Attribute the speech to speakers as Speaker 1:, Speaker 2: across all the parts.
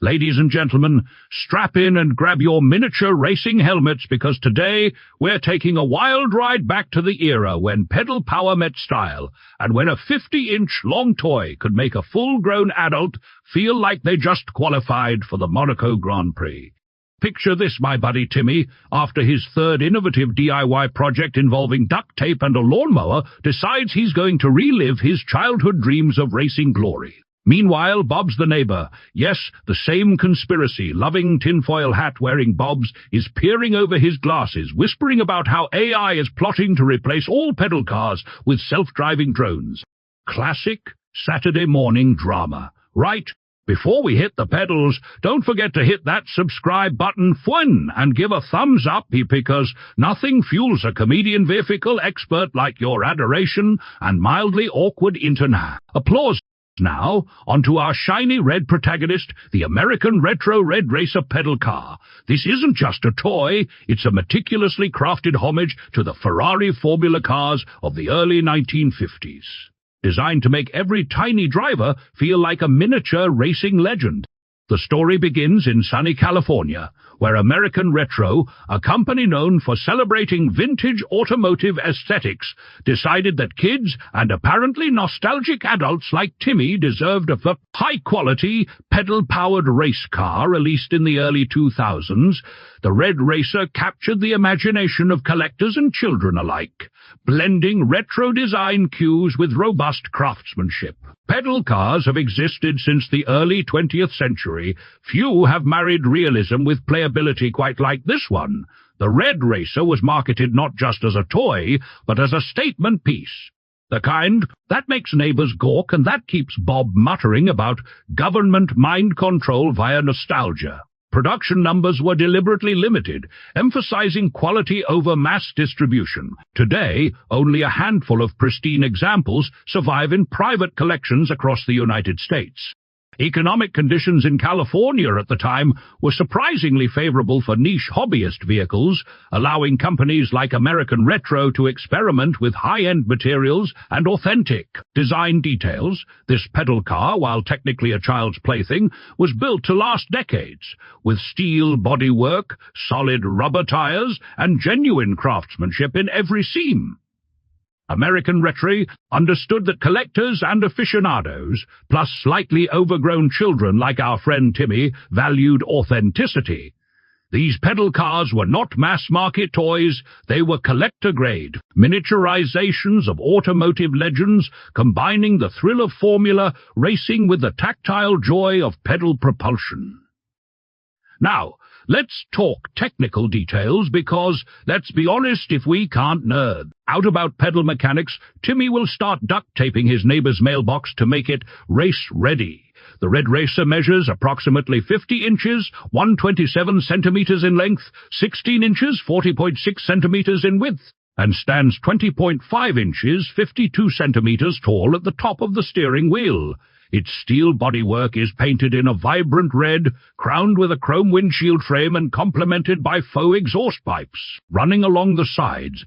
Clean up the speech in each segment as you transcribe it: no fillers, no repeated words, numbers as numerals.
Speaker 1: Ladies and gentlemen, strap in and grab your miniature racing helmets because today we're taking a wild ride back to the era when pedal power met style and when a 50-inch long toy could make a full-grown adult feel like they just qualified for the Monaco Grand Prix. Picture this, my buddy Timmy, after his third innovative DIY project involving duct tape and a lawnmower, decides he's going to relive his childhood dreams of racing glory. Meanwhile, Bob's the neighbor. Yes, the same conspiracy-loving tinfoil hat-wearing Bob's is peering over his glasses, whispering about how AI is plotting to replace all pedal cars with self-driving drones. Classic Saturday morning drama, right? Before we hit the pedals, don't forget to hit that subscribe button and give a thumbs up because nothing fuels a comedian vehicle expert like your adoration and mildly awkward internet. Applause. Now, onto our shiny red protagonist, the American Retro Red Racer pedal car. This isn't just a toy, it's a meticulously crafted homage to the Ferrari Formula cars of the early 1950s. Designed to make every tiny driver feel like a miniature racing legend. The story begins in sunny California, where American Retro, a company known for celebrating vintage automotive aesthetics, decided that kids and apparently nostalgic adults like Timmy deserved a high-quality, pedal-powered race car released in the early 2000s. The Red Racer captured the imagination of collectors and children alike, blending retro design cues with robust craftsmanship. Pedal cars have existed since the early 20th century. Few have married realism with playability quite like this one. The Red Racer was marketed not just as a toy, but as a statement piece. The kind that makes neighbors gawk and that keeps Bob muttering about government mind control via nostalgia. Production numbers were deliberately limited, emphasizing quality over mass distribution. Today, only a handful of pristine examples survive in private collections across the United States. Economic conditions in California at the time were surprisingly favorable for niche hobbyist vehicles, allowing companies like American Retro to experiment with high-end materials and authentic design details. This pedal car, while technically a child's plaything, was built to last decades, with steel bodywork, solid rubber tires, and genuine craftsmanship in every seam. American Retro understood that collectors and aficionados, plus slightly overgrown children like our friend Timmy, valued authenticity. These pedal cars were not mass-market toys, they were collector-grade, miniaturizations of automotive legends, combining the thrill of Formula racing with the tactile joy of pedal propulsion. Now, let's talk technical details because, let's be honest, if we can't nerd out about pedal mechanics, Timmy will start duct taping his neighbor's mailbox to make it race-ready. The Red Racer measures approximately 50 inches, 127 centimeters in length, 16 inches, 40.6 centimeters in width, and stands 20.5 inches, 52 centimeters tall at the top of the steering wheel. Its steel bodywork is painted in a vibrant red, crowned with a chrome windshield frame and complemented by faux exhaust pipes running along the sides.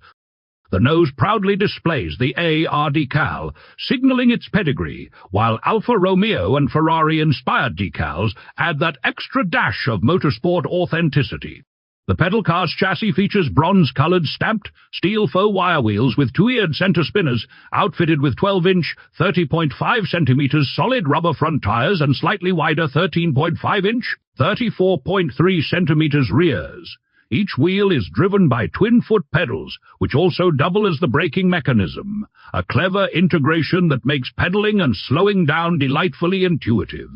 Speaker 1: The nose proudly displays the AR decal, signaling its pedigree, while Alfa Romeo and Ferrari-inspired decals add that extra dash of motorsport authenticity. The pedal car's chassis features bronze-colored stamped steel faux wire wheels with two-eared center spinners, outfitted with 12-inch, 30.5 centimeters solid rubber front tires and slightly wider 13.5-inch, 34.3 centimeters rears. Each wheel is driven by twin-foot pedals, which also double as the braking mechanism, a clever integration that makes pedaling and slowing down delightfully intuitive.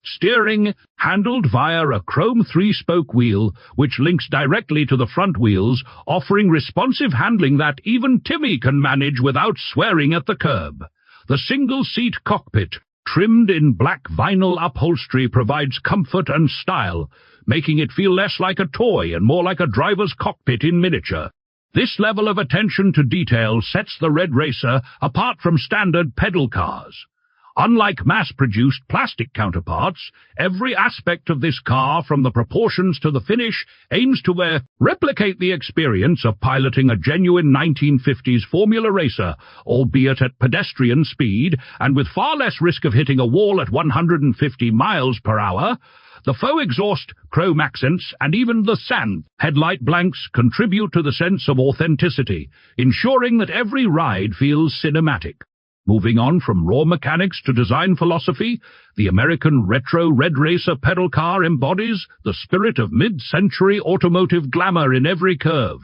Speaker 1: Steering, handled via a chrome three-spoke wheel, which links directly to the front wheels, offering responsive handling that even Timmy can manage without swearing at the curb. The single-seat cockpit, trimmed in black vinyl upholstery, provides comfort and style, making it feel less like a toy and more like a driver's cockpit in miniature. This level of attention to detail sets the Red Racer apart from standard pedal cars. Unlike mass-produced plastic counterparts, every aspect of this car, from the proportions to the finish, aims to replicate the experience of piloting a genuine 1950s Formula racer, albeit at pedestrian speed and with far less risk of hitting a wall at 150 miles per hour. The faux exhaust, chrome accents, and even the sand headlight blanks contribute to the sense of authenticity, ensuring that every ride feels cinematic. Moving on from raw mechanics to design philosophy, the American Retro Red Racer pedal car embodies the spirit of mid-century automotive glamour in every curve.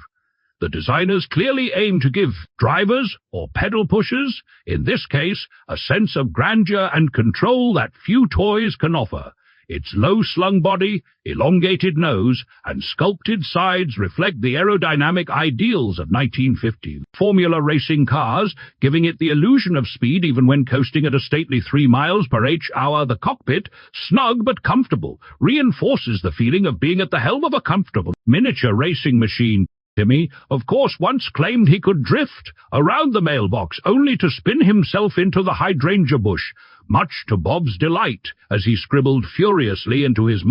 Speaker 1: The designers clearly aim to give drivers, or pedal pushers, in this case, a sense of grandeur and control that few toys can offer. Its low-slung body, elongated nose, and sculpted sides reflect the aerodynamic ideals of 1950 Formula racing cars, giving it the illusion of speed even when coasting at a stately 3 miles per hour. The cockpit, snug but comfortable, reinforces the feeling of being at the helm of a comfortable miniature racing machine. Timmy, of course, once claimed he could drift around the mailbox only to spin himself into the hydrangea bush, much to Bob's delight as he scribbled furiously into his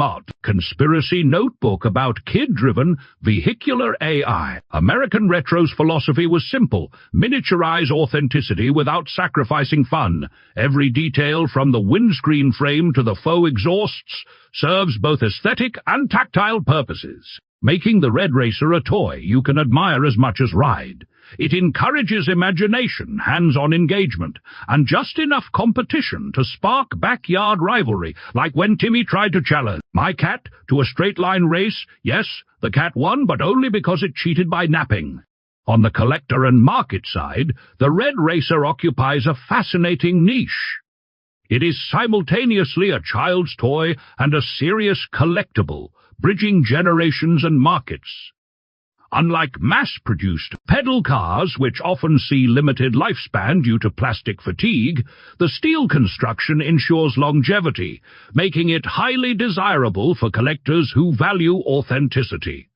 Speaker 1: conspiracy notebook about kid-driven vehicular AI. American Retro's philosophy was simple: miniaturize authenticity without sacrificing fun. Every detail, from the windscreen frame to the faux exhausts, serves both aesthetic and tactile purposes, making the Red Racer a toy you can admire as much as ride. It encourages imagination, hands-on engagement, and just enough competition to spark backyard rivalry, like when Timmy tried to challenge my cat to a straight-line race. Yes, the cat won, but only because it cheated by napping. On the collector and market side, the Red Racer occupies a fascinating niche. It is simultaneously a child's toy and a serious collectible, bridging generations and markets. Unlike mass-produced pedal cars, which often see limited lifespan due to plastic fatigue, the steel construction ensures longevity, making it highly desirable for collectors who value authenticity.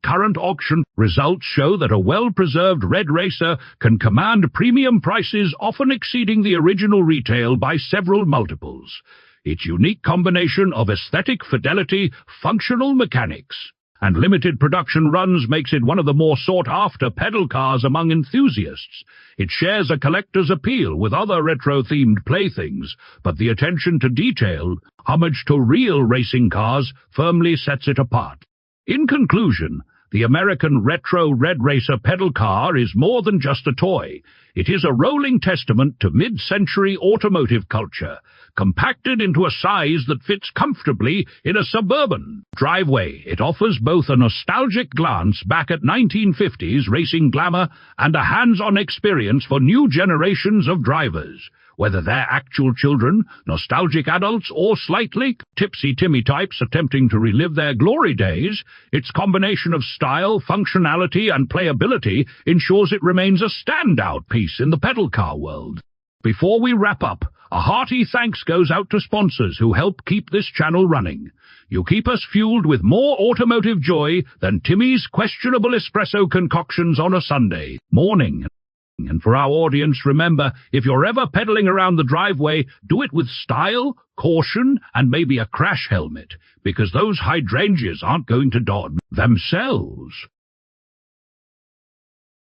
Speaker 1: Current auction results show that a well-preserved Red Racer can command premium prices, often exceeding the original retail by several multiples. Its unique combination of aesthetic fidelity, functional mechanics, and limited production runs makes it one of the more sought-after pedal cars among enthusiasts. It shares a collector's appeal with other retro-themed playthings, but the attention to detail, homage to real racing cars, firmly sets it apart. In conclusion, the American Retro Red Racer pedal car is more than just a toy. It is a rolling testament to mid-century automotive culture, compacted into a size that fits comfortably in a suburban driveway. It offers both a nostalgic glance back at 1950s racing glamour and a hands-on experience for new generations of drivers. Whether they're actual children, nostalgic adults, or slightly tipsy Timmy types attempting to relive their glory days, its combination of style, functionality, and playability ensures it remains a standout piece in the pedal car world. Before we wrap up, a hearty thanks goes out to sponsors who help keep this channel running. You keep us fueled with more automotive joy than Timmy's questionable espresso concoctions on a Sunday morning. And for our audience, remember, if you're ever pedaling around the driveway, do it with style, caution, and maybe a crash helmet, because those hydrangeas aren't going to dodge themselves.